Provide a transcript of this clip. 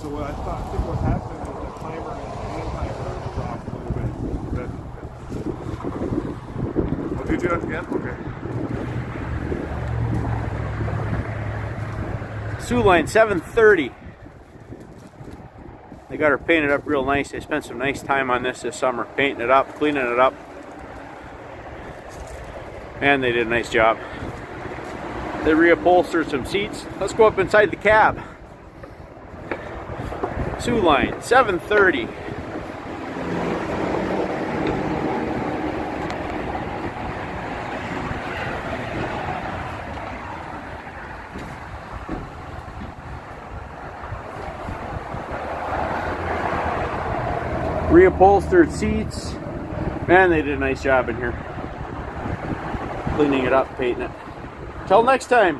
So what I think what happened is the timer and the hand timer dropped a little bit. Oh, did you do that again? Okay. Sioux line 730. They got her painted up real nice. They spent some nice time on this summer, painting it up, cleaning it up. And they did a nice job. They reupholstered some seats. Let's go up inside the cab. Sioux line 730. Reupholstered seats. Man, they did a nice job in here. Cleaning it up, painting it. Till next time.